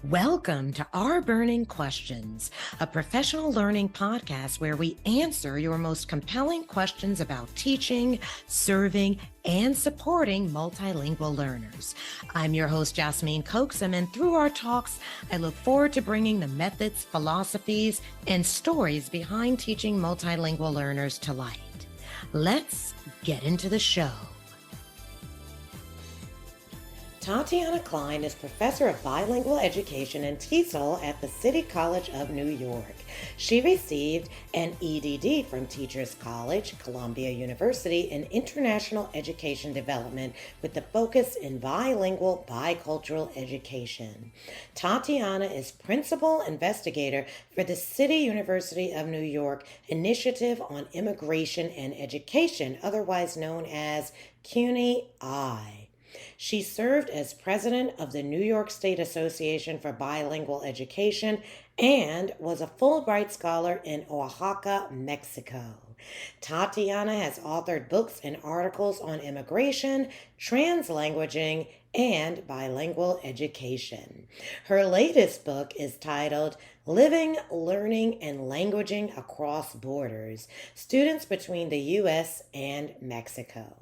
Welcome to RBERNing Questions, a professional learning podcast where we answer your most compelling questions about teaching, serving, and supporting multilingual learners. I'm your host, Jasmine Coaxum, and through our talks, I look forward to bringing the methods, philosophies, and stories behind teaching multilingual learners to light. Let's get into the show. Tatyana Kleyn is professor of bilingual education and TESOL at the City College of New York. She received an EDD from Teachers College, Columbia University in International Education Development with the focus in bilingual bicultural education. Tatyana is principal investigator for the City University of New York Initiative on Immigration and Education, otherwise known as CUNY IIE. She served as president of the New York State Association for Bilingual Education and was a Fulbright scholar in Oaxaca, Mexico. Tatyana has authored books and articles on immigration, translanguaging, and bilingual education. Her latest book is titled Living, Learning, and Languaging Across Borders: Students Between the U.S. and Mexico.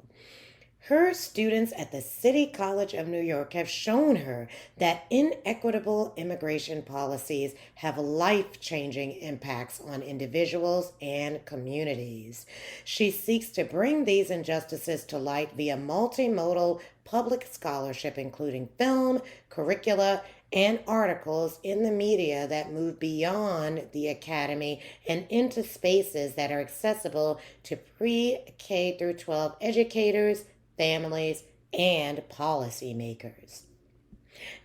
Her students at the City College of New York have shown her that inequitable immigration policies have life-changing impacts on individuals and communities. She seeks to bring these injustices to light via multimodal public scholarship, including film, curricula, and articles in the media that move beyond the academy and into spaces that are accessible to pre-K through 12 educators, families, and policymakers.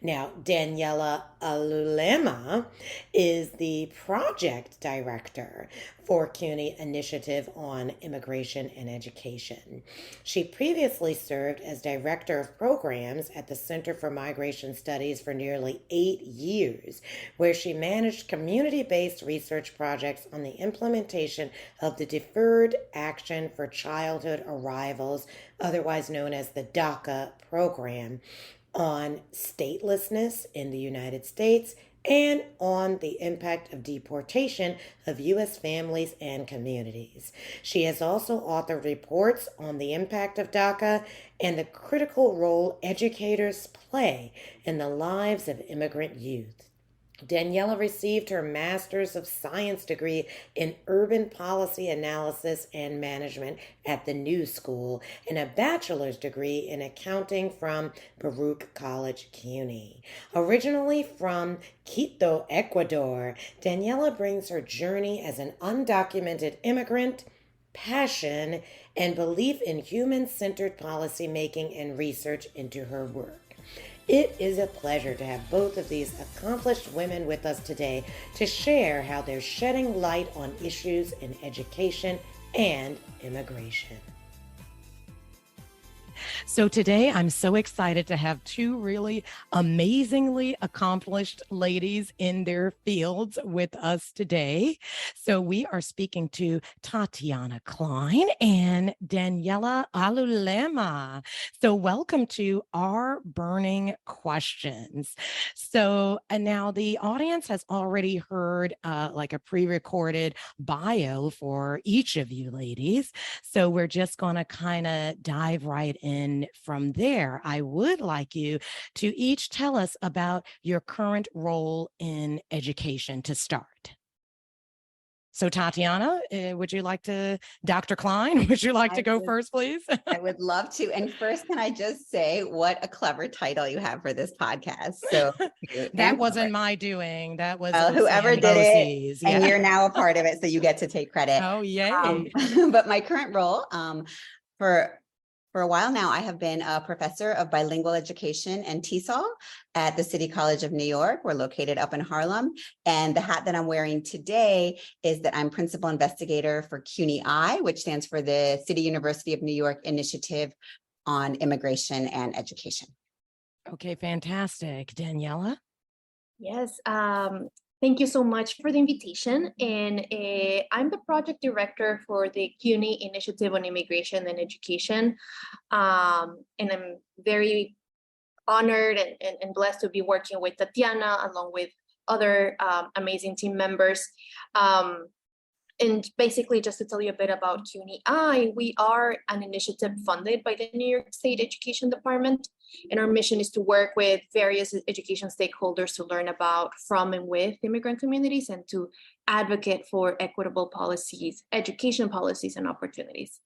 Now, Daniela Alulema is the project director for CUNY Initiative on Immigration and Education. She previously served as director of programs at the Center for Migration Studies for nearly 8 years, where she managed community-based research projects on the implementation of the Deferred Action for Childhood Arrivals, otherwise known as the DACA program, on statelessness in the United States and on the impact of deportation of U.S. families and communities. She has also authored reports on the impact of DACA and the critical role educators play in the lives of immigrant youth. Daniela received her Master's of Science degree in Urban Policy Analysis and Management at the New School and a bachelor's degree in accounting from Baruch College, CUNY. Originally from Quito, Ecuador, Daniela brings her journey as an undocumented immigrant, passion, and belief in human-centered policymaking and research into her work. It is a pleasure to have both of these accomplished women with us today to share how they're shedding light on issues in education and immigration. So today I'm so excited to have two really amazingly accomplished ladies in their fields with us today. So we are speaking to Tatyana Kleyn and Daniela Alulema. So welcome to RBERNing Questions. So now the audience has already heard like a pre-recorded bio for each of you ladies. So we're just going to kind of dive right in from there. I would like you to each tell us about your current role in education to start. So Tatyana, would you like to, Dr. Kleyn, would you like to go first, please? I would love to. And first, can I just say what a clever title you have for this podcast? So that wasn't my doing. That was whoever did it, and you're now a part of it, so you get to take credit. Oh, yay. But my current role, for a while now, I have been a professor of bilingual education and TESOL at the City College of New York. We're located up in Harlem. And the hat that I'm wearing today is that I'm principal investigator for CUNY IIE, which stands for the City University of New York Initiative on Immigration and Education. Okay, fantastic. Daniela? Yes, thank you so much for the invitation. And I'm the project director for the CUNY Initiative on Immigration and Education. And I'm very honored and blessed to be working with Tatyana along with other amazing team members. And basically, just to tell you a bit about CUNY IIE, we are an initiative funded by the New York State Education Department. And our mission is to work with various education stakeholders to learn about from and with immigrant communities and to advocate for equitable policies, education policies, and opportunities.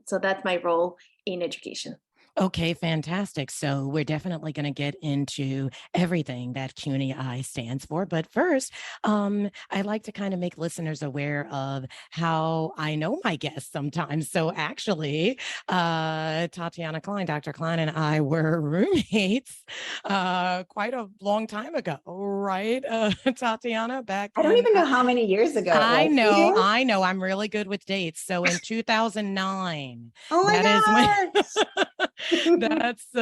So that's my role in education. Okay, fantastic. So we're definitely going to get into everything that CUNY IIE stands for. But first, I'd like to kind of make listeners aware of how I know my guests sometimes. So actually, Tatyana Kleyn, Dr. Kleyn and I were roommates quite a long time ago, right? Tatyana, back I don't even know how many years ago it was. I Do you? know. I'm really good with dates. So in 2009, Oh my that is when gosh. that's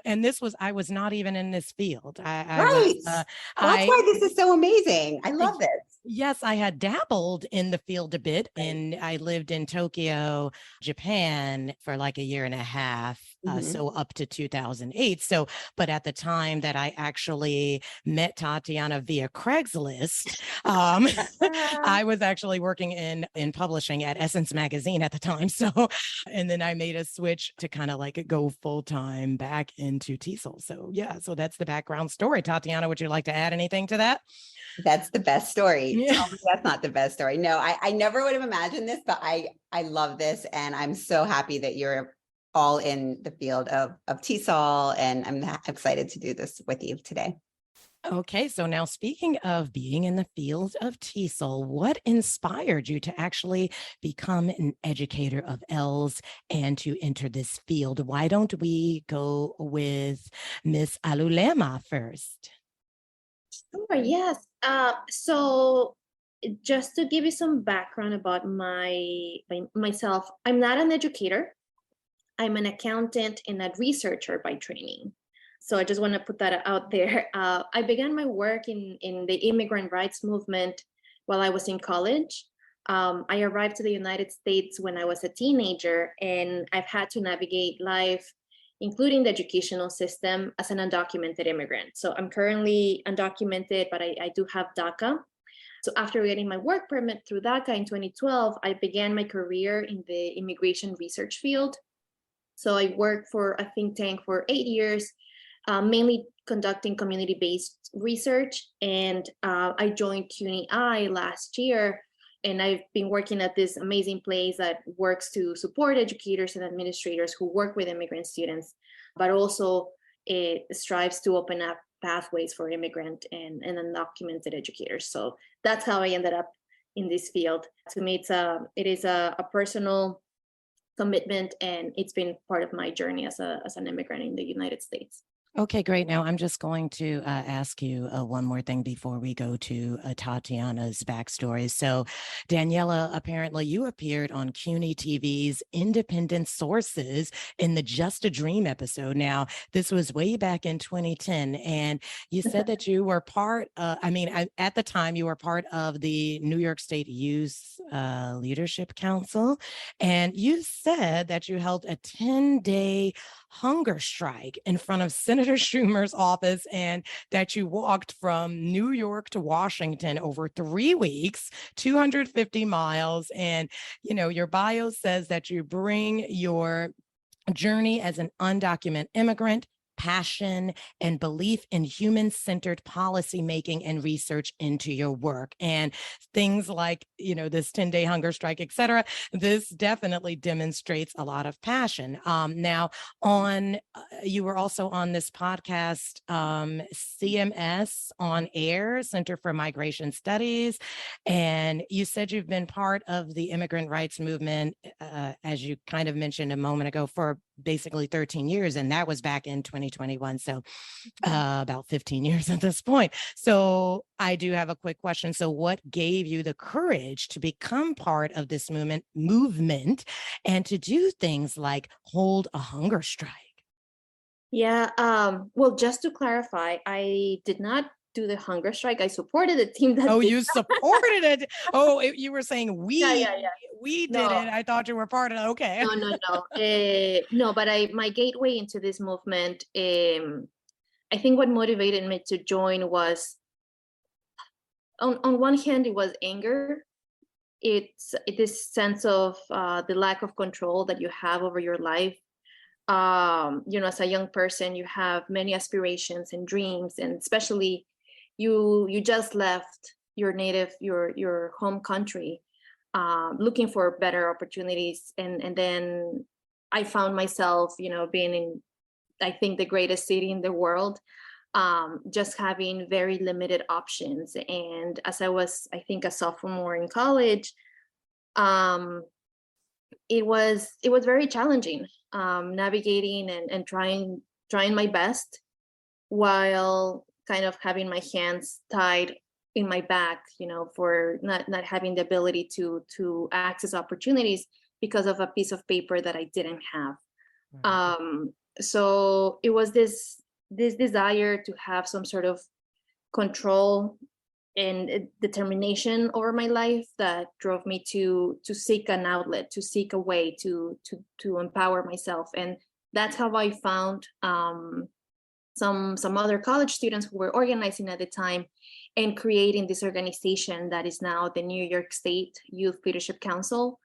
and I was not even in this field. I Right. was That's I why this is so amazing. I love this. yes, I had dabbled in the field a bit, and I lived in Tokyo, Japan for like a year and a half, so up to 2008. So, but at the time that I actually met Tatyana via Craigslist, I was actually working in publishing at Essence Magazine at the time. So, and then I made a switch to kind of like go full time back into TESOL. So yeah, so that's the background story. Tatyana, would you like to add anything to that? That's the best story. Yeah. Tell me that's not the best story. No, I never would have imagined this, but I love this. And I'm so happy that you're all in the field of TESOL, and I'm excited to do this with you today. Okay, so now speaking of being in the field of TESOL, what inspired you to actually become an educator of ELs and to enter this field? Why don't we go with Miss Alulema first? Sure, yes. So just to give you some background about myself, I'm not an educator. I'm an accountant and a researcher by training. So I just want to put that out there. I began my work in the immigrant rights movement while I was in college. I arrived to the United States when I was a teenager, and I've had to navigate life, including the educational system, as an undocumented immigrant. So I'm currently undocumented, but I do have DACA. So after getting my work permit through DACA in 2012, I began my career in the immigration research field. So I worked for a think tank for 8 years, mainly conducting community-based research. And I joined CUNY IIE last year. And I've been working at this amazing place that works to support educators and administrators who work with immigrant students, but also it strives to open up pathways for immigrant and undocumented educators. So that's how I ended up in this field. To me, it is a personal commitment, and it's been part of my journey as an immigrant in the United States. Okay, great. Now I'm just going to ask you one more thing before we go to Tatyana's backstory. So Daniela, apparently you appeared on CUNY TV's Independent Sources in the Just a Dream episode. Now, this was way back in 2010, and you said that you were at the time you were part of the New York State Youth Leadership Council, and you said that you held a 10-day hunger strike in front of Senator Schumer's office, and that you walked from New York to Washington over 3 weeks, 250 miles. And, you know, your bio says that you bring your journey as an undocumented immigrant, passion, and belief in human-centered policymaking and research into your work. And things like, you know, this 10-day hunger strike, et cetera, this definitely demonstrates a lot of passion. Now, you were also on this podcast, CMS On Air, Center for Migration Studies, and you said you've been part of the immigrant rights movement, as you kind of mentioned a moment ago, for basically 13 years, and that was back in 2021, so about 15 years at this point. So I do have a quick question. So what gave you the courage to become part of this movement and to do things like hold a hunger strike? Yeah, well, just to clarify, I did not do the hunger strike. I supported the team that Oh, did. you supported it. Oh, you were saying Yeah. we did No, it. I thought you were part of it. Okay. no. No, but my gateway into this movement, I think what motivated me to join was, on one hand, it was anger. It's this sense of the lack of control that you have over your life. As a young person, you have many aspirations and dreams, and especially you just left your home country, looking for better opportunities, and then I found myself, being in, I think, the greatest city in the world, just having very limited options. And as I was, I think, a sophomore in college, it was very challenging, navigating and trying my best while kind of having my hands tied in my back, for not having the ability to access opportunities because of a piece of paper that I didn't have. So it was this desire to have some sort of control and determination over my life that drove me to seek an outlet, to seek a way to empower myself. And that's how I found some other college students who were organizing at the time and creating this organization that is now the New York State Youth Leadership Council.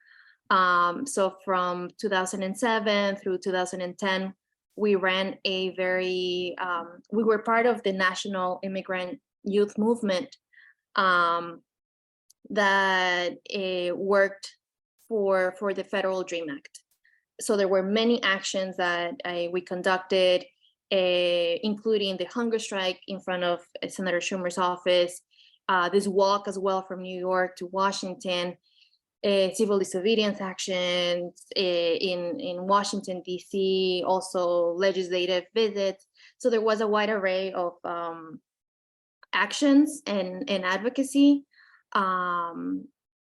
So from 2007 through 2010, we ran we were part of the national immigrant youth movement, that worked for the Federal Dream Act. So there were many actions that we conducted, including the hunger strike in front of Senator Schumer's office, this walk as well from New York to Washington, civil disobedience actions in Washington, D.C., also legislative visits. So there was a wide array of actions and advocacy,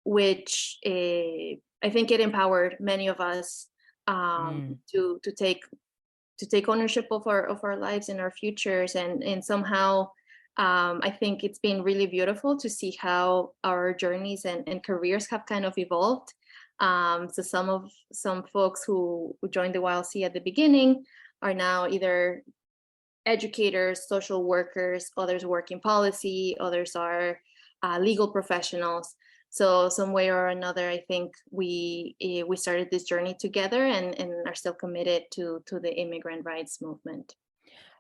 which I think it empowered many of us to take ownership of our lives and our futures, and somehow I think it's been really beautiful to see how our journeys and careers have kind of evolved. So some folks who joined the YLC at the beginning are now either educators, social workers, others work in policy, others are legal professionals. So some way or another, I think we started this journey together and are still committed to the immigrant rights movement.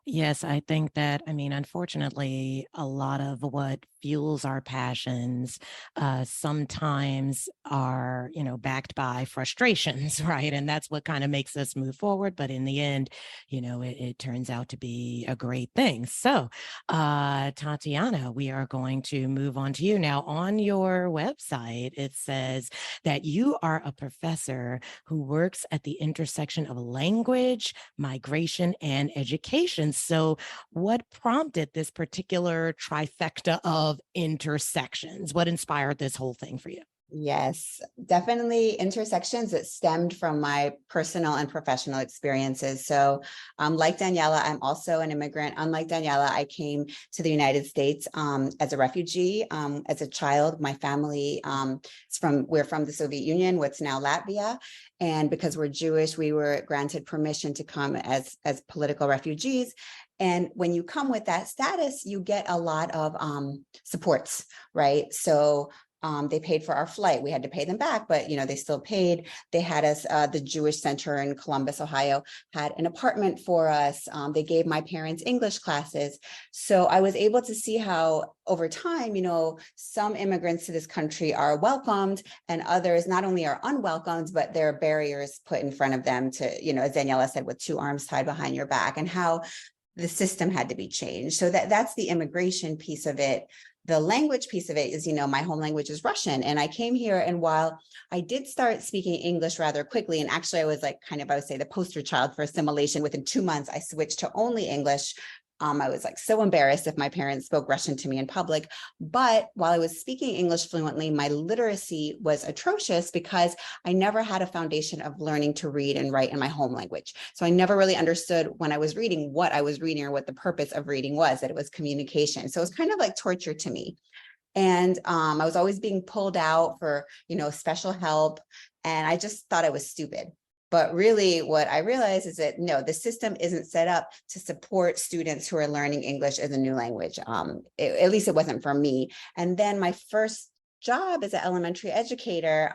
Yes, I think that, unfortunately, a lot of what fuels our passions sometimes are, backed by frustrations, right? And that's what kind of makes us move forward. But in the end, it turns out to be a great thing. So, Tatyana, we are going to move on to you. Now, on your website, it says that you are a professor who works at the intersection of language, migration, and education. So what prompted this particular trifecta of intersections? What inspired this whole thing for you? Yes, definitely intersections that stemmed from my personal and professional experiences. So like Daniela, I'm also an immigrant. Unlike Daniela, I came to the United States as a refugee. As a child, my family we're from the Soviet Union, what's now Latvia. And because we're Jewish, we were granted permission to come as political refugees. And when you come with that status, you get a lot of supports, right? So they paid for our flight. We had to pay them back, but they still paid. They had us, the Jewish Center in Columbus, Ohio, had an apartment for us. They gave my parents English classes. So I was able to see how over time, some immigrants to this country are welcomed and others not only are unwelcomed, but there are barriers put in front of them to, as Daniela said, with two arms tied behind your back, and how the system had to be changed. So that's the immigration piece of it. The language piece of it is, my home language is Russian. And I came here, and while I did start speaking English rather quickly, and actually I was I would say the poster child for assimilation, within 2 months, I switched to only English. I was like so embarrassed if my parents spoke Russian to me in public. But while I was speaking English fluently, my literacy was atrocious because I never had a foundation of learning to read and write in my home language. So I never really understood when I was reading what I was reading or what the purpose of reading was, that it was communication. So it was kind of like torture to me. And I was always being pulled out for, special help. And I just thought I was stupid. But really what I realized is that no, the system isn't set up to support students who are learning English as a new language. At least it wasn't for me. And then my first job as an elementary educator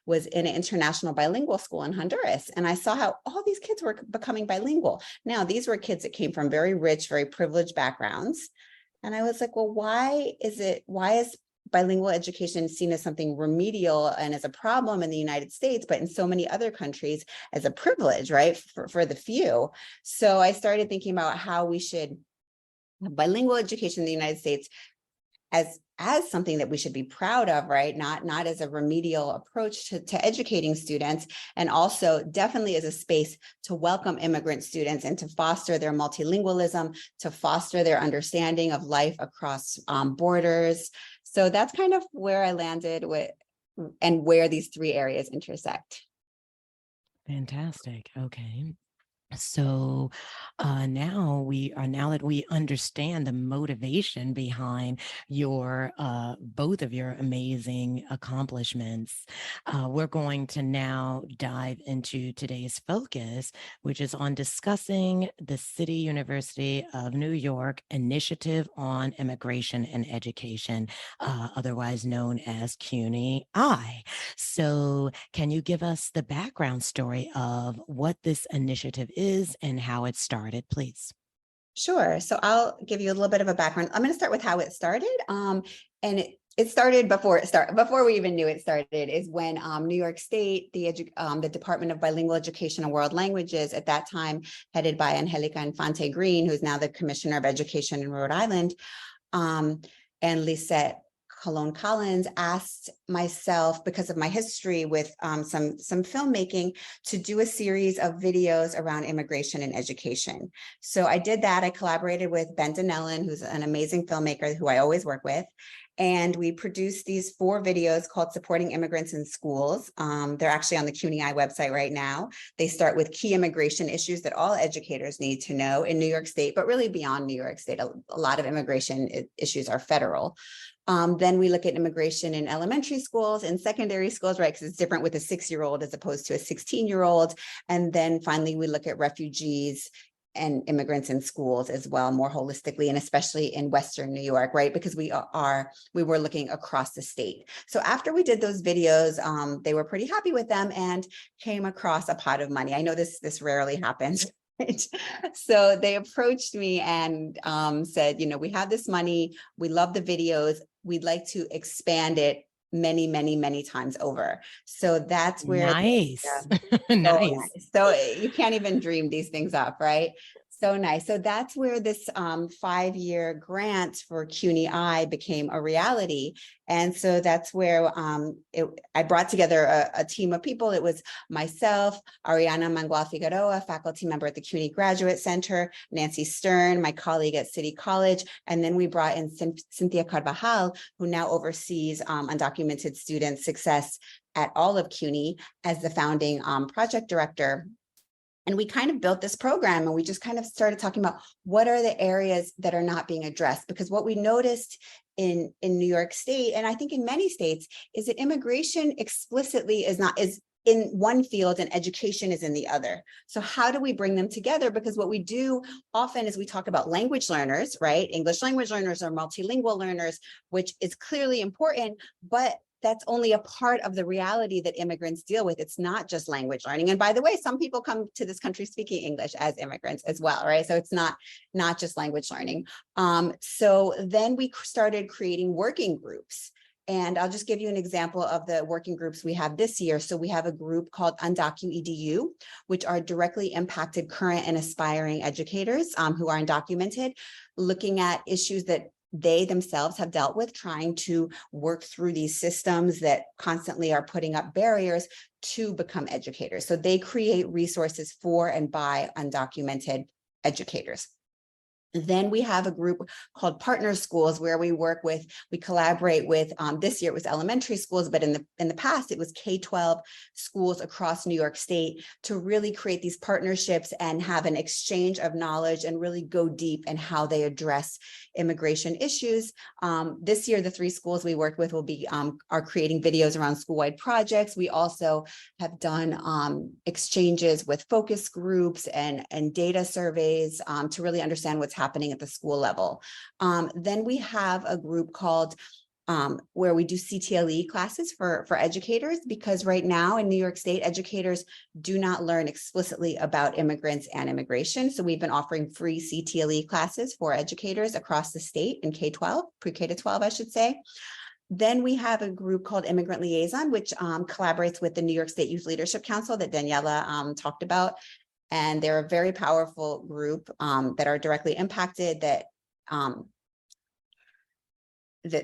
was in an international bilingual school in Honduras. And I saw how all these kids were becoming bilingual. Now, these were kids that came from very rich, very privileged backgrounds. And I was like, well, why is bilingual education seen as something remedial and as a problem in the United States, but in so many other countries as a privilege, right, for the few? So I started thinking about how we should have bilingual education in the United States as something that we should be proud of, right? Not as a remedial approach to educating students, and also definitely as a space to welcome immigrant students and to foster their multilingualism, to foster their understanding of life across borders. So that's kind of where I landed with, and where these three areas intersect. Fantastic. Okay. So now that we understand the motivation behind your both of your amazing accomplishments, we're going to now dive into today's focus, which is on discussing the City University of New York Initiative on Immigration and Education, otherwise known as CUNY IIE. So can you give us the background story of what this initiative is and how it started, please? Sure. So I'll give you a little bit of a background. I'm going to start with how it started. And it started before we even knew it started, is when New York State, the Department of Bilingual Education and World Languages at that time, headed by Angelica Infante Green, who's now the Commissioner of Education in Rhode Island, and Lisette Colon Collins, asked myself, because of my history with some filmmaking, to do a series of videos around immigration and education. So I did that. I collaborated with Ben Daniela, who's an amazing filmmaker who I always work with. And we produced these 4 videos called Supporting Immigrants in Schools. They're actually on the CUNY IIE website right now. They start with key immigration issues that all educators need to know in New York State, but really beyond New York State. A lot of immigration issues are federal. Then we look at immigration in elementary schools and secondary schools, right? Because it's different with a 6-year-old as opposed to a 16-year-old. And then finally, we look at refugees and immigrants in schools as well, more holistically, and especially in Western New York, right? Because we were looking across the state. So after we did those videos, they were pretty happy with them and came across a pot of money. I know this rarely happens. Right? So they approached me and said, we have this money. We love the videos. We'd like to expand it many, many, many times over. So that's where Nice. nice. So you can't even dream these things up, right? So nice. So that's where this 5-year grant for CUNY IIE became a reality. And so that's where I brought together a team of people. It was myself, Ariana Mangual Figueroa, faculty member at the CUNY Graduate Center, Nancy Stern, my colleague at City College, and then we brought in Cynthia Carvajal, who now oversees undocumented student success at all of CUNY as the founding project director. And we kind of built this program, and we just kind of started talking about what are the areas that are not being addressed, because what we noticed in New York State, and I think in many states, is that immigration explicitly is in one field and education is in the other. So how do we bring them together? Because what we do often is we talk about language learners, right? English language learners or multilingual learners, which is clearly important, but that's only a part of the reality that immigrants deal with. It's not just language learning. And by the way, some people come to this country speaking English as immigrants as well, right? So it's not just language learning. So then we started creating working groups. And I'll just give you an example of the working groups we have this year. So we have a group called UndocuEDU, which are directly impacted current and aspiring educators who are undocumented, looking at issues that they themselves have dealt with, trying to work through these systems that constantly are putting up barriers to become educators. So they create resources for and by undocumented educators. Then we have a group called Partner Schools where we collaborate with, this year it was elementary schools, but in the past it was K-12 schools across New York State to really create these partnerships and have an exchange of knowledge and really go deep in how they address immigration issues. This year, the 3 schools we worked with are creating videos around school-wide projects. We also have done exchanges with focus groups and data surveys to really understand what's happening at the school level. Then we have a group called where we do CTLE classes for educators, because right now in New York State, educators do not learn explicitly about immigrants and immigration. So we've been offering free CTLE classes for educators across the state in K-12, pre-K to 12, I should say. Then we have a group called Immigrant Liaison, which collaborates with the New York State Youth Leadership Council that Daniela talked about. And they're a very powerful group that are directly impacted, that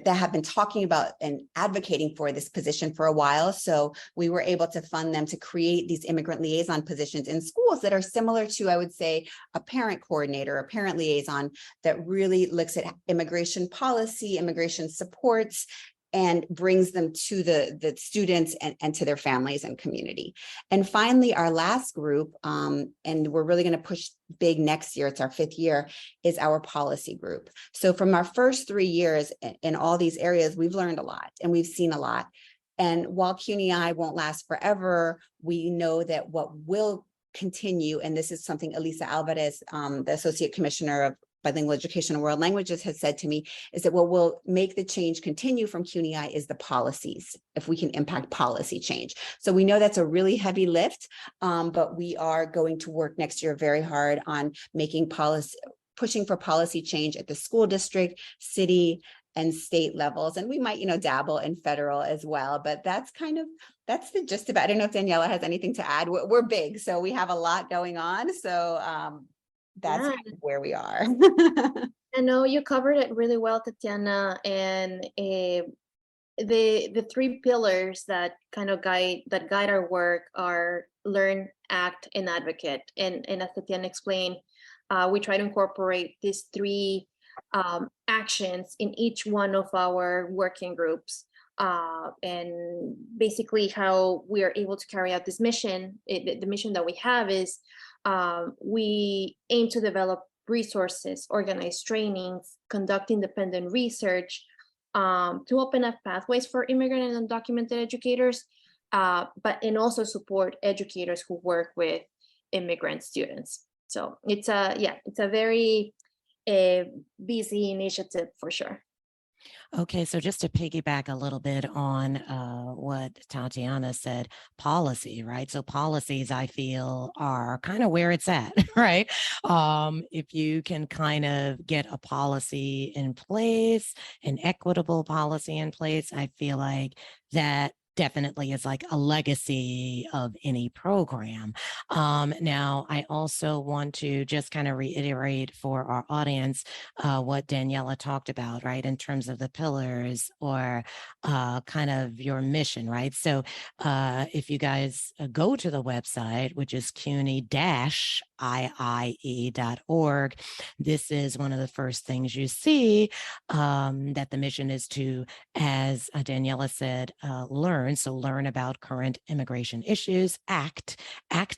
have been talking about and advocating for this position for a while. So we were able to fund them to create these immigrant liaison positions in schools that are similar to, I would say, a parent coordinator, a parent liaison that really looks at immigration policy, immigration supports, and brings them to the students and to their families and community. And finally, our last group, and we're really going to push big next year, it's our 5th year, is our policy group. So from our first 3 years in all these areas, we've learned a lot and we've seen a lot. And while CUNY IIE won't last forever, we know that what will continue, and this is something Elisa Alvarez, the Associate Commissioner of Bilingual Education and World Languages, has said to me, is that what will make the change continue from CUNY IIE is the policies, if we can impact policy change. So we know that's a really heavy lift, but we are going to work next year very hard on making policy, pushing for policy change at the school district, city, and state levels. And we might, dabble in federal as well, but that's the gist of it. I don't know if Daniela has anything to add. We're big, so we have a lot going on. So that's kind of where we are. I know you covered it really well, Tatyana, and the 3 pillars that kind of guide our work are learn, act, and advocate. And as Tatyana explained, we try to incorporate these 3 actions in each one of our working groups. And basically how we are able to carry out this mission, the mission that we have is we aim to develop resources, organize trainings, conduct independent research to open up pathways for immigrant and undocumented educators, and also support educators who work with immigrant students. So it's a very busy initiative for sure. Okay, so just to piggyback a little bit on what Tatyana said, policy, right? So policies, I feel, are kind of where it's at, right? If you can kind of get a policy in place, an equitable policy in place, I feel like that definitely is like a legacy of any program. Now, I also want to just kind of reiterate for our audience what Daniela talked about, right, in terms of the pillars or kind of your mission, right? So if you guys go to the website, which is CUNY-IIE.org, this is one of the first things you see, that the mission is to, as Daniela said, learn. So learn about current immigration issues, act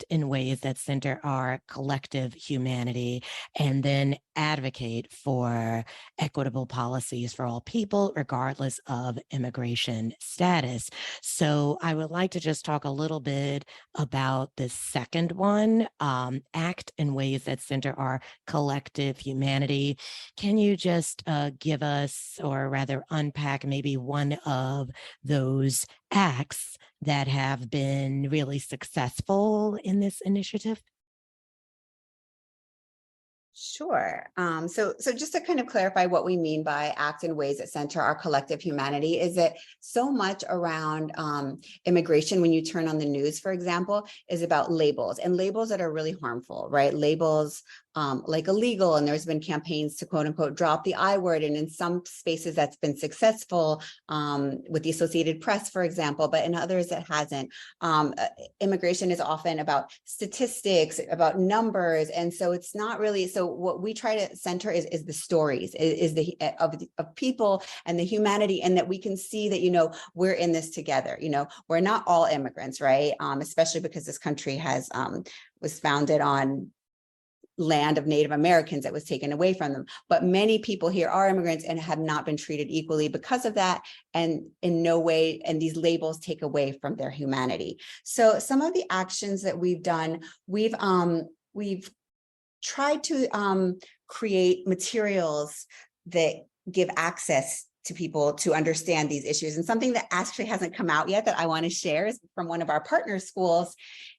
in ways that center our collective humanity, and then advocate for equitable policies for all people, regardless of immigration status. So I would like to just talk a little bit about the second one, act in ways that center our collective humanity. Can you just give us, or rather unpack maybe one of those acts that have been really successful in this initiative? Sure. So just to kind of clarify what we mean by act in ways that center our collective humanity, is that so much around immigration, when you turn on the news, for example, is about labels, and labels that are really harmful, right? Labels like illegal, and there's been campaigns to quote unquote drop the I word, and in some spaces that's been successful, with the Associated Press, for example, but in others it hasn't. Immigration is often about statistics, about numbers, and so it's not really, so what we try to center is the stories, of people and the humanity, and that we can see that, you know, we're in this together. You know, we're not all immigrants, right? Especially because this country has was founded on land of Native Americans that was taken away from them. But many people here are immigrants and have not been treated equally because of that. And in no way, and these labels take away from their humanity. So some of the actions that we've done, we've tried to create materials that give access to people to understand these issues. And something that actually hasn't come out yet that I want to share is from one of our partner schools,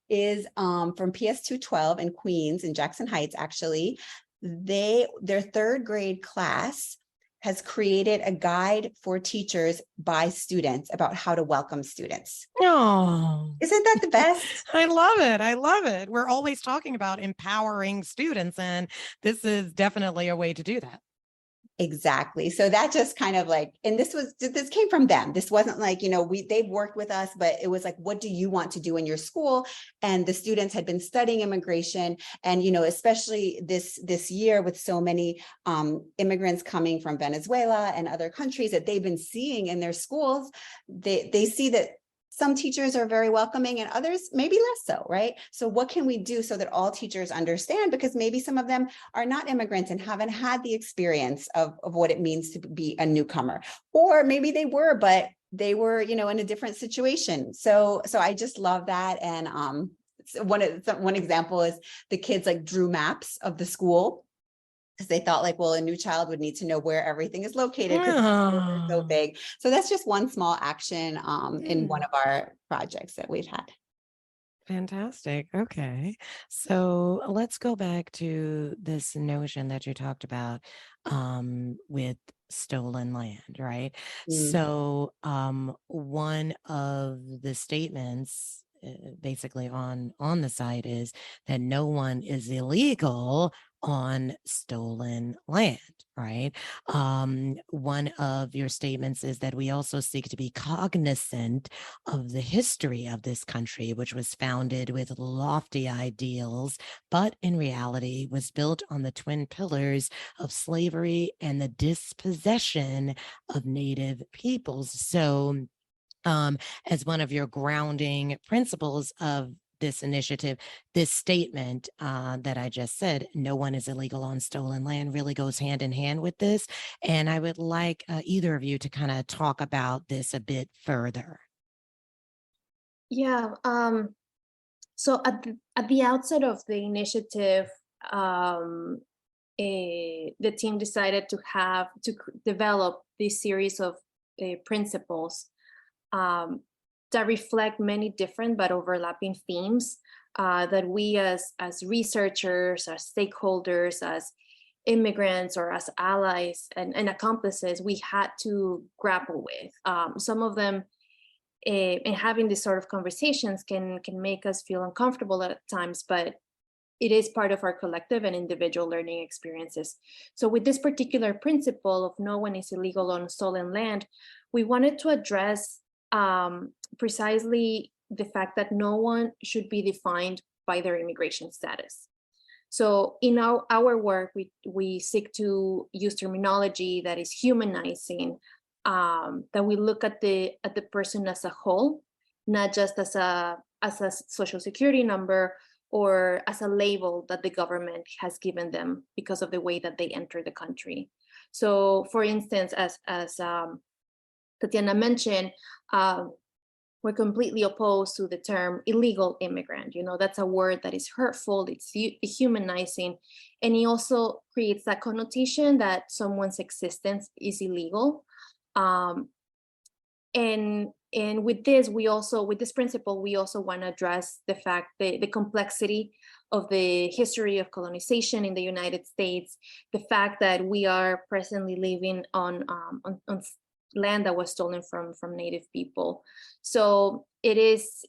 is from PS 212 in Queens, in Jackson Heights, actually. Their third grade class has created a guide for teachers by students about how to welcome students. Oh, Isn't that the best? I love it. I love it. We're always talking about empowering students, and this is definitely a way to do that. Exactly. So that just kind of like, and this came from them. This wasn't like, you know, they've worked with us, but it was like, what do you want to do in your school? And the students had been studying immigration, and, you know, especially this year with so many immigrants coming from Venezuela and other countries that they've been seeing in their schools, they see that some teachers are very welcoming and others maybe less so, right? So what can we do so that all teachers understand? Because maybe some of them are not immigrants and haven't had the experience of what it means to be a newcomer. Or maybe they were, but they were, you know, in a different situation. So I just love that. And one example is the kids like drew maps of the school, because they thought like, well, a new child would need to know where everything is located because they're so big. So that's just one small action in one of our projects that we've had. Fantastic. Okay. So let's go back to this notion that you talked about with stolen land, right? So one of the statements basically on the site is that no one is illegal on stolen land, right? One of your statements is that we also seek to be cognizant of the history of this country, which was founded with lofty ideals, but in reality was built on the twin pillars of slavery and the dispossession of Native peoples. So as one of your grounding principles of this initiative, this statement that I just said, no one is illegal on stolen land, really goes hand in hand with this. And I would like either of you to kind of talk about this a bit further. Yeah. So at the outset of the initiative, the team decided to develop this series of principles that reflect many different but overlapping themes that we as researchers, as stakeholders, as immigrants, or as allies and accomplices, we had to grapple with. Some of them, and having these sort of conversations can make us feel uncomfortable at times, but it is part of our collective and individual learning experiences. So with this particular principle of no one is illegal on stolen land, we wanted to address precisely the fact that no one should be defined by their immigration status. So in our work, we seek to use terminology that is humanizing, that we look at the person as a whole, not just as a social security number or as a label that the government has given them because of the way that they enter the country. So for instance, as Tatyana mentioned, we're completely opposed to the term illegal immigrant. You know, that's a word that is hurtful, it's dehumanizing, and it also creates that connotation that someone's existence is illegal. And with this, with this principle, we also want to address the fact that the complexity of the history of colonization in the United States, the fact that we are presently living on land that was stolen from Native people. So it is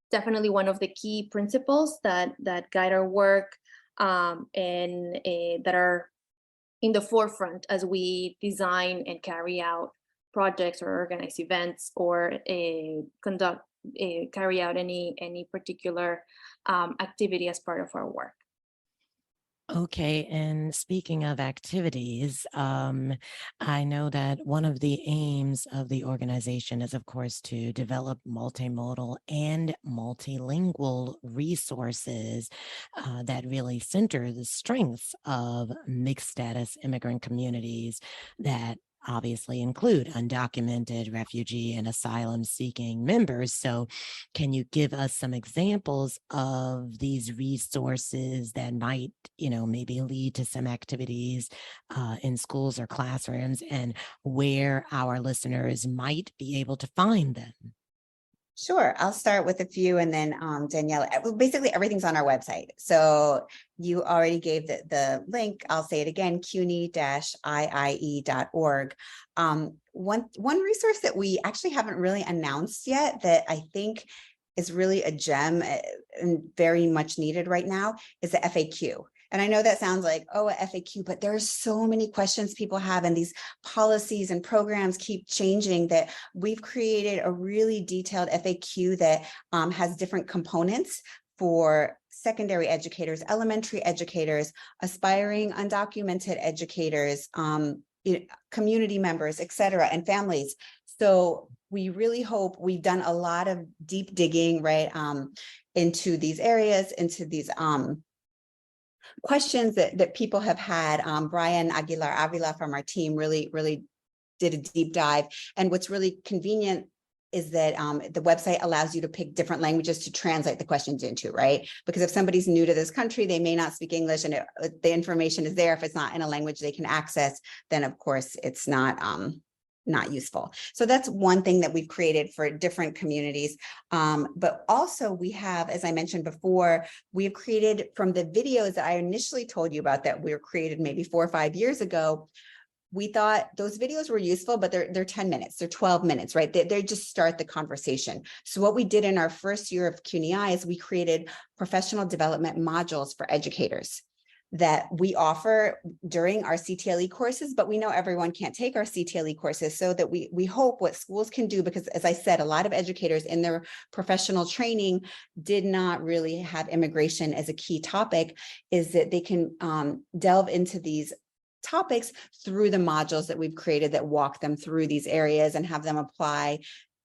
definitely one of the key principles that guide our work. and that are in the forefront as we design and carry out projects or organize events or carry out any particular activity as part of our work. Okay, and speaking of activities, I know that one of the aims of the organization is, of course, to develop multimodal and multilingual resources that really center the strengths of mixed status immigrant communities that obviously include undocumented refugee and asylum seeking members. So can you give us some examples of these resources that might, maybe lead to some activities in schools or classrooms, and where our listeners might be able to find them? Sure, I'll start with a few and then Daniela. Basically, everything's on our website. So you already gave the link. I'll say it again, CUNY-IIE.org. One resource that we actually haven't really announced yet that I think is really a gem and very much needed right now is the FAQ. And I know that sounds like, oh, a FAQ, but there's so many questions people have, and these policies and programs keep changing, that we've created a really detailed FAQ that has different components for secondary educators, elementary educators, aspiring undocumented educators, community members, et cetera, and families. So we really hope, we've done a lot of deep digging, right, into these areas, into these questions that people have had. Brian Aguilar Avila from our team really did a deep dive. And what's really convenient is that the website allows you to pick different languages to translate the questions into, right? Because if somebody's new to this country, they may not speak English, and the information is there. If it's not in a language they can access, then of course it's not useful. So that's one thing that we've created for different communities. But also we have, as I mentioned before, we've created from the videos that I initially told you about that were created maybe 4 or 5 years ago. We thought those videos were useful, but they're 10 minutes, they're 12 minutes, right? They just start the conversation. So what we did in our first year of CUNY IIE is we created professional development modules for educators that we offer during our CTLE courses, but we know everyone can't take our CTLE courses, so that we hope what schools can do, because as I said, a lot of educators in their professional training did not really have immigration as a key topic, is that they can delve into these topics through the modules that we've created that walk them through these areas and have them apply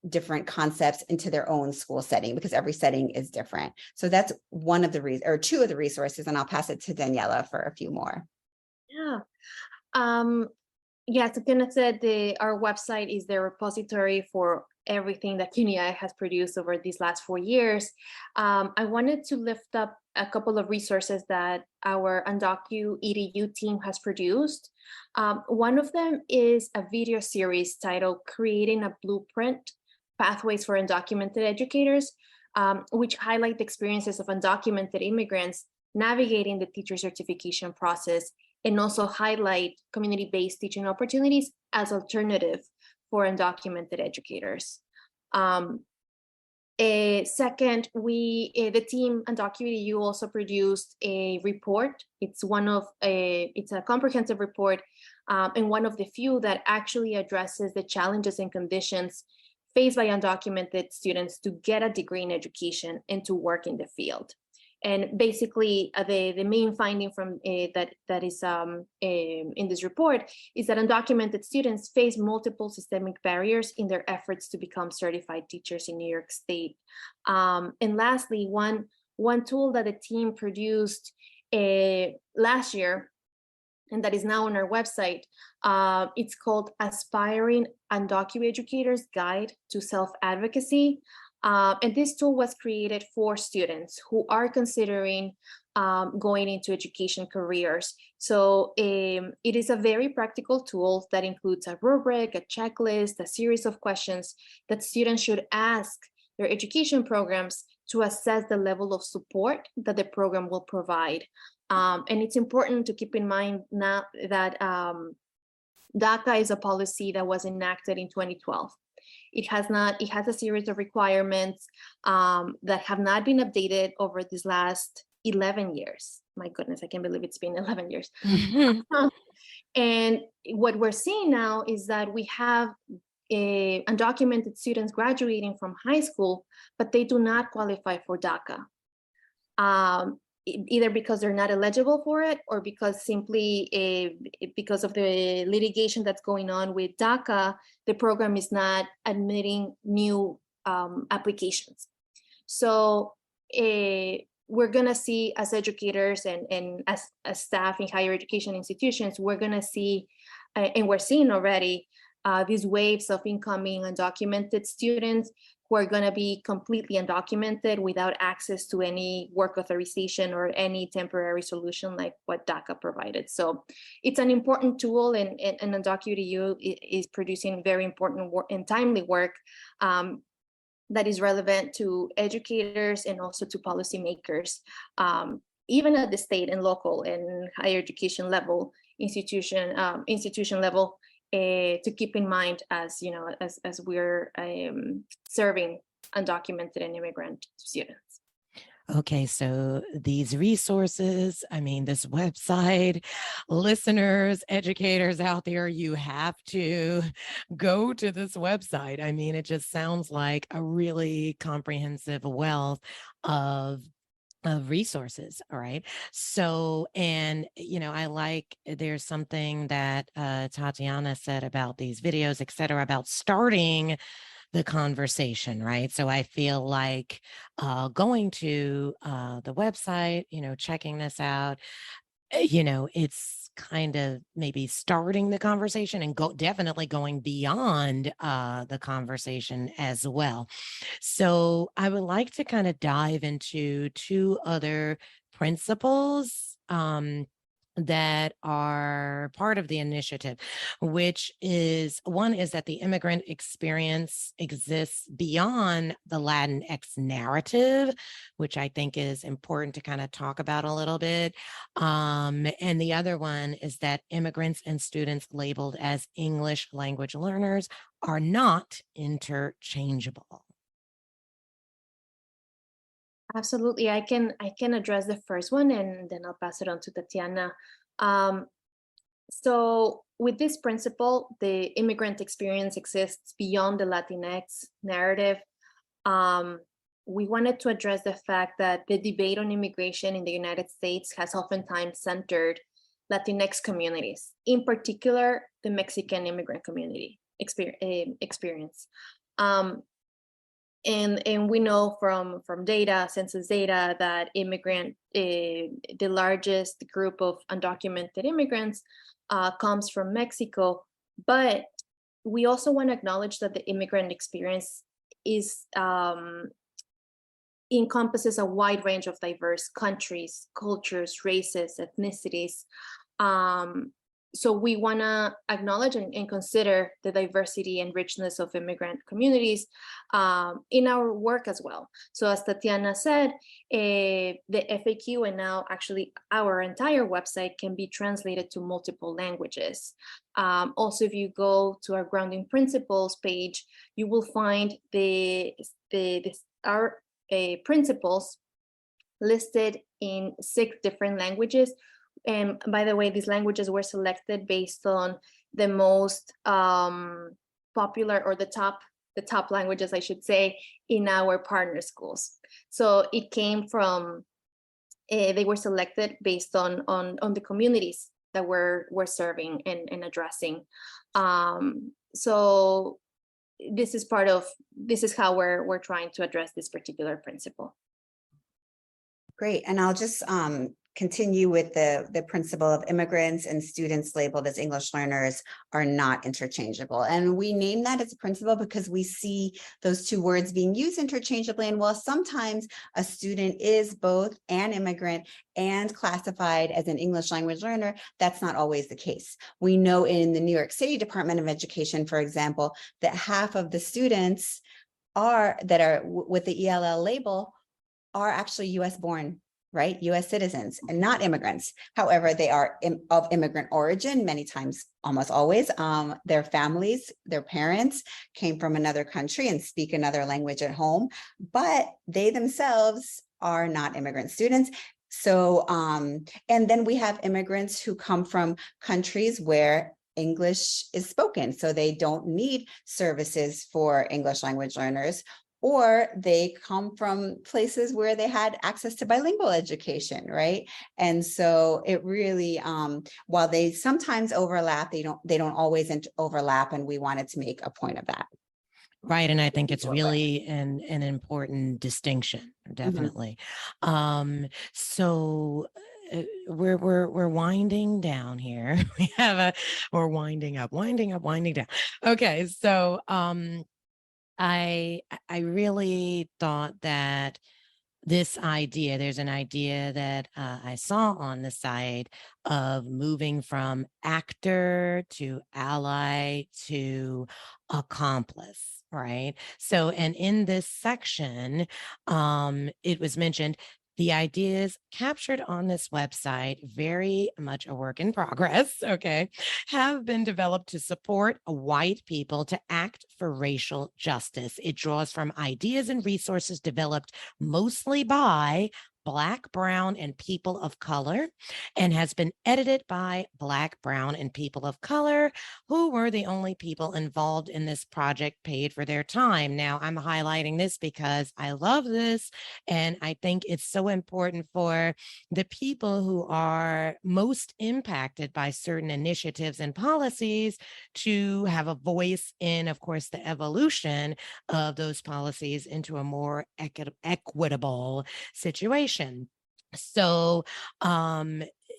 different concepts into their own school setting, because every setting is different. So that's one of the two of the resources, and I'll pass it to Daniela for a few more. Yeah. As Tatyana said, our website is the repository for everything that CUNY IIE has produced over these last 4 years. I wanted to lift up a couple of resources that our Undocu EDU team has produced. One of them is a video series titled Creating a Blueprint: Pathways for Undocumented Educators, which highlight the experiences of undocumented immigrants navigating the teacher certification process, and also highlight community-based teaching opportunities as alternative for undocumented educators. Second, the team Undocu EDU also produced a report. It's a comprehensive report, and one of the few that actually addresses the challenges and conditions faced by undocumented students to get a degree in education and to work in the field. And basically, the main finding from that is in this report is that undocumented students face multiple systemic barriers in their efforts to become certified teachers in New York State. And lastly, one tool that the team produced last year, and that is now on our website, it's called Aspiring Undocu Educators Guide to Self-Advocacy. And this tool was created for students who are considering going into education careers. So it is a very practical tool that includes a rubric, a checklist, a series of questions that students should ask their education programs to assess the level of support that the program will provide. And it's important to keep in mind now that DACA is a policy that was enacted in 2012. It has a series of requirements that have not been updated over these last 11 years. My goodness, I can't believe it's been 11 years. Mhm. And what we're seeing now is that we have undocumented students graduating from high school, but they do not qualify for DACA. Either because they're not eligible for it, or because simply because of the litigation that's going on with DACA, the program is not admitting new applications. So we're gonna see, as educators and as staff in higher education institutions, we're gonna see, and we're seeing already, these waves of incoming undocumented students who are going to be completely undocumented without access to any work authorization or any temporary solution like what DACA provided. So it's an important tool, and Undocumented EU is producing very important work and timely work that is relevant to educators and also to policymakers, even at the state and local and higher education level, institution level, to keep in mind as as we're serving undocumented and immigrant students. Okay, so these resources, I mean, this website, listeners, educators out there, you have to go to this website. I mean, it just sounds like a really comprehensive wealth of resources. All right. So, and, I like, there's something that Tatyana said about these videos, et cetera, about starting the conversation, right? So I feel like going to the website, checking this out, it's kind of maybe starting the conversation and definitely going beyond the conversation as well. So I would like to kind of dive into two other principles that are part of the initiative, which is one is that the immigrant experience exists beyond the Latinx narrative, which I think is important to kind of talk about a little bit. And the other one is that immigrants and students labeled as English language learners are not interchangeable. Absolutely, I can address the first one, and then I'll pass it on to Tatyana. So with this principle, the immigrant experience exists beyond the Latinx narrative. We wanted to address the fact that the debate on immigration in the United States has oftentimes centered Latinx communities, in particular, the Mexican immigrant community experience. And we know from data, census data, that the largest group of undocumented immigrants comes from Mexico. But we also want to acknowledge that the immigrant experience encompasses a wide range of diverse countries, cultures, races, ethnicities. So we want to acknowledge and consider the diversity and richness of immigrant communities in our work as well. So as Tatyana said, the FAQ and now actually our entire website can be translated to multiple languages. Also, if you go to our grounding principles page, you will find our principles listed in 6 different languages. And by the way, these languages were selected based on the most popular, or the top languages, I should say, in our partner schools. So it came from, they were selected based on the communities that we're serving and addressing. So this is how we're trying to address this particular principle. Great, and I'll just continue with the principle of immigrants and students labeled as English learners are not interchangeable. And we name that as a principle because we see those two words being used interchangeably. And while sometimes a student is both an immigrant and classified as an English language learner, that's not always the case. We know in the New York City Department of Education, for example, that half of the students that are with the ELL label are actually US born, right? US citizens and not immigrants. However, they are of immigrant origin, many times, almost always. Their families, their parents came from another country and speak another language at home, but they themselves are not immigrant students. So, and then we have immigrants who come from countries where English is spoken, so they don't need services for English language learners, or they come from places where they had access to bilingual education, right? And so it really, while they sometimes overlap, they don't always overlap, and we wanted to make a point of that. Right. And I think it's really an important distinction, definitely. So we're winding down here. We're winding up, winding down. Okay. So I really thought that there's an idea that I saw on the side of moving from actor to ally to accomplice, right? So, and in this section, it was mentioned the ideas captured on this website, very much a work in progress, okay, have been developed to support white people to act for racial justice. It draws from ideas and resources developed mostly by Black, Brown, and people of color, and has been edited by Black, Brown, and people of color, who were the only people involved in this project paid for their time. Now, I'm highlighting this because I love this, and I think it's so important for the people who are most impacted by certain initiatives and policies to have a voice in, of course, the evolution of those policies into a more equitable situation. So,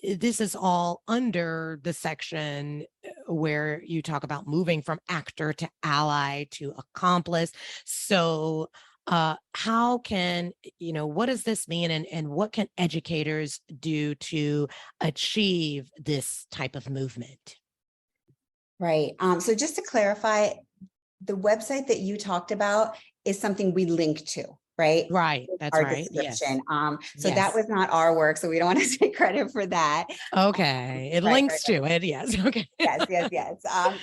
this is all under the section where you talk about moving from actor to ally to accomplice. So, how can, what does this mean, and what can educators do to achieve this type of movement? Right. So just to clarify, the website that you talked about is something we link to, right? Right. That's Our right. Yes. description. So Yes. that was not our work, so we don't want to take credit for that. Okay. It Right, links to it. Yes. Okay. yes.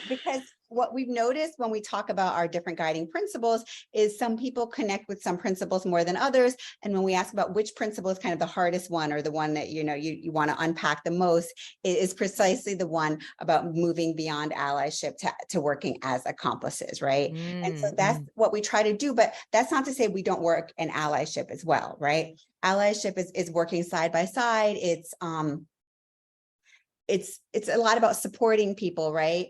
Because what we've noticed when we talk about our different guiding principles is some people connect with some principles more than others. And when we ask about which principle is kind of the hardest one, or the one that you want to unpack the most, it is precisely the one about moving beyond allyship to working as accomplices, right? And so that's what we try to do. But that's not to say we don't work in allyship as well, right? Allyship is working side by side. It's a lot about supporting people, right?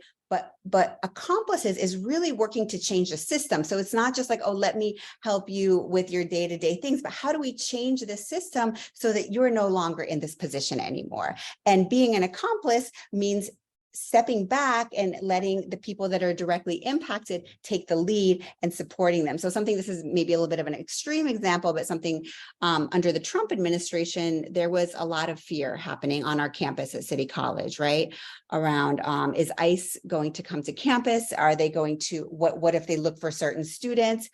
But accomplices is really working to change the system. So it's not just like, oh, let me help you with your day-to-day things, but how do we change the system so that you're no longer in this position anymore? And being an accomplice means stepping back and letting the people that are directly impacted take the lead and supporting them. So this is maybe a little bit of an extreme example, but something under the Trump administration, there was a lot of fear happening on our campus at City College, right? Around, is ICE going to come to campus? Are they going to, what if they look for certain students?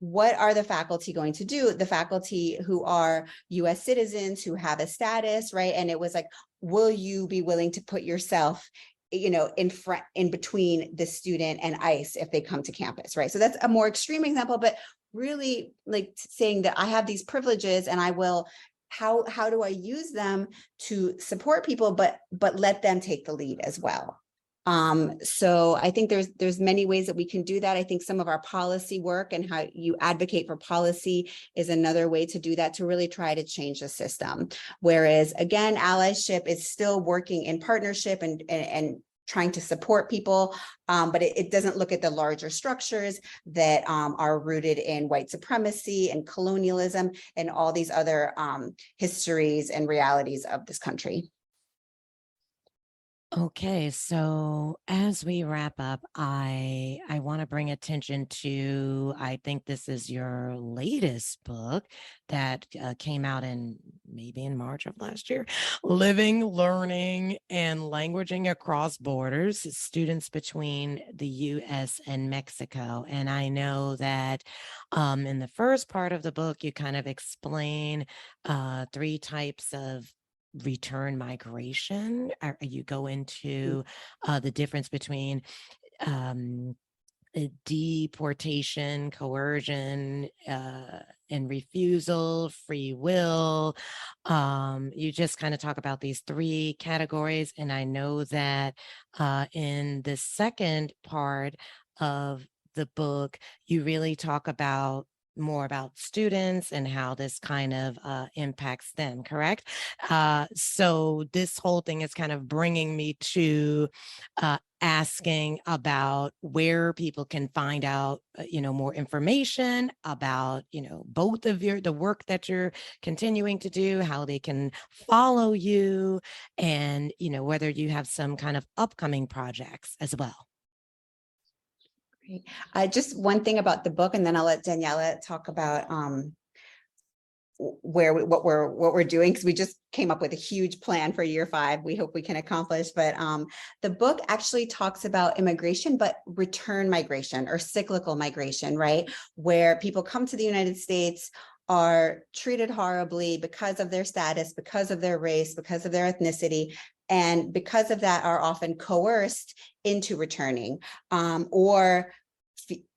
What are the faculty going to do? The faculty who are US citizens, who have a status, right? And it was like, will you be willing to put yourself in between the student and ICE if they come to campus, right? So that's a more extreme example, but really like saying that I have these privileges and I will, how do I use them to support people, but let them take the lead as well. So I think there's many ways that we can do that. I think some of our policy work and how you advocate for policy is another way to do that, to really try to change the system. Whereas again, allyship is still working in partnership and trying to support people, but it doesn't look at the larger structures that are rooted in white supremacy and colonialism and all these other histories and realities of this country. Okay, so as we wrap up, I want to bring attention to, I think this is your latest book that came out maybe in March of last year, Living, Learning, and Languaging Across Borders, Students Between the U.S. and Mexico. And I know that in the first part of the book, you kind of explain 3 types of return migration. You go into the difference between deportation, coercion, and refusal, free will. You just kind of talk about these three categories. And I know that in the second part of the book, you really talk about more about students and how this kind of impacts them, correct? So this whole thing is kind of bringing me to asking about where people can find out, more information about, both of the work that you're continuing to do, how they can follow you, and, whether you have some kind of upcoming projects as well. Great. Just one thing about the book, and then I'll let Daniela talk about what we're doing, because we just came up with a huge plan for year 5. We hope we can accomplish. But the book actually talks about immigration, but return migration or cyclical migration, right? Where people come to the United States, are treated horribly because of their status, because of their race, because of their ethnicity, and because of that are often coerced into returning, or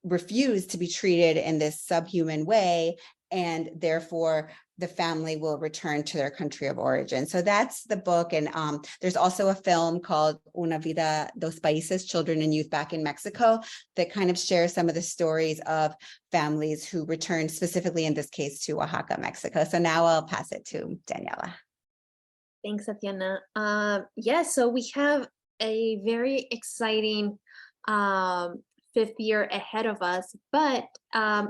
refuse to be treated in this subhuman way, and therefore the family will return to their country of origin. So that's the book. And there's also a film called Una Vida, Dos Países, Children and Youth Back in Mexico, that kind of shares some of the stories of families who returned, specifically in this case to Oaxaca, Mexico. So now I'll pass it to Daniela. Thanks, Tatyana. Yes, so we have a very exciting 5th year ahead of us, but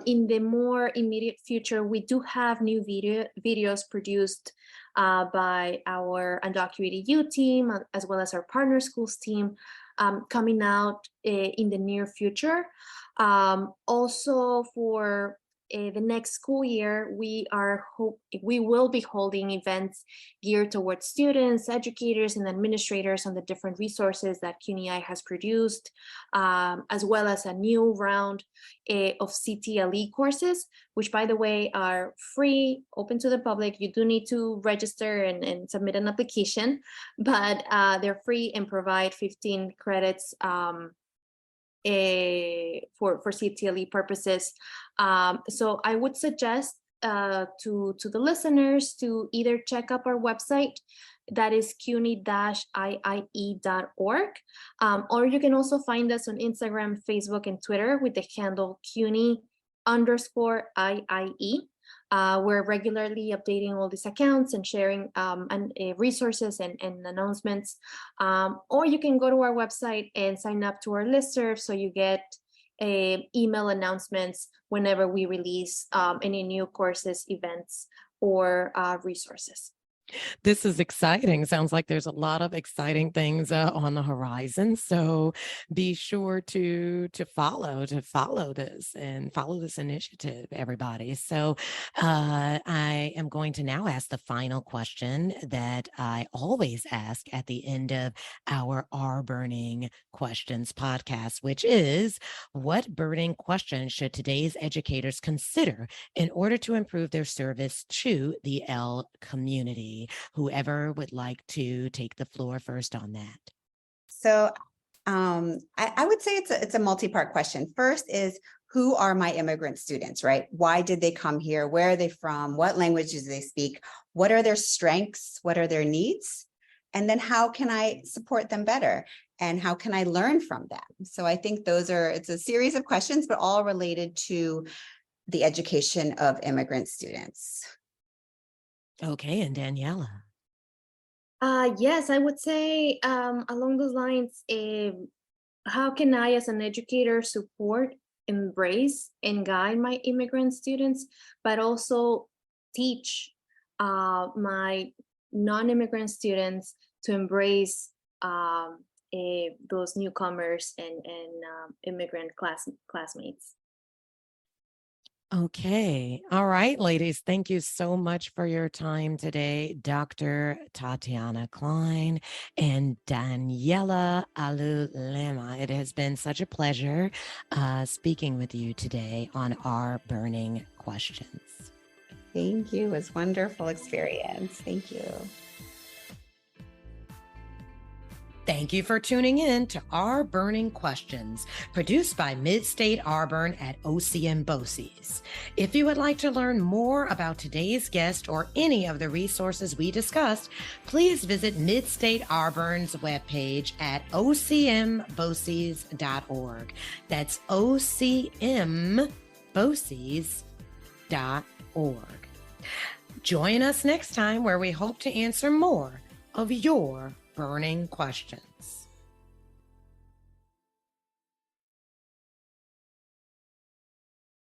in the more immediate future, we do have new videos produced by our undocumented youth team, as well as our partner schools team, coming out in the near future. Also for the next school year, we will be holding events geared towards students, educators, and administrators on the different resources that CUNY IIE has produced, as well as a new round of CTLE courses, which, by the way, are free, open to the public. You do need to register and submit an application, but they're free and provide 15 credits for CTLE purposes. So I would suggest to the listeners to either check up our website, that is CUNY-IIE.org, or you can also find us on Instagram, Facebook, and Twitter with the handle CUNY_IIE. We're regularly updating all these accounts and sharing resources and announcements. Or you can go to our website and sign up to our listserv, so you get email announcements whenever we release any new courses, events, or resources. This is exciting. Sounds like there's a lot of exciting things on the horizon. So be sure to follow this and follow this initiative, everybody. So I am going to now ask the final question that I always ask at the end of our RBERNing Questions podcast, which is, what burning questions should today's educators consider in order to improve their service to the L community? Whoever would like to take the floor first on that. So I would say it's a multi-part question. First is, who are my immigrant students, right? Why did they come here? Where are they from? What languages do they speak? What are their strengths? What are their needs? And then how can I support them better? And how can I learn from them? So I think it's a series of questions, but all related to the education of immigrant students. Okay, and Daniela. Yes, I would say along those lines, how can I, as an educator, support, embrace, and guide my immigrant students, but also teach my non-immigrant students to embrace those newcomers and immigrant classmates. Okay. All right, ladies. Thank you so much for your time today, Dr. Tatyana Kleyn and Daniela Alulema. It has been such a pleasure speaking with you today on RBERNing Questions. Thank you. It was a wonderful experience. Thank you. Thank you for tuning in to RBERNing Questions, produced by Mid-State RBERN at OCM BOCES. If you would like to learn more about today's guest or any of the resources we discussed, please visit Mid-State RBERN's webpage at ocmboces.org. That's ocmboces.org. Join us next time where we hope to answer more of your burning questions.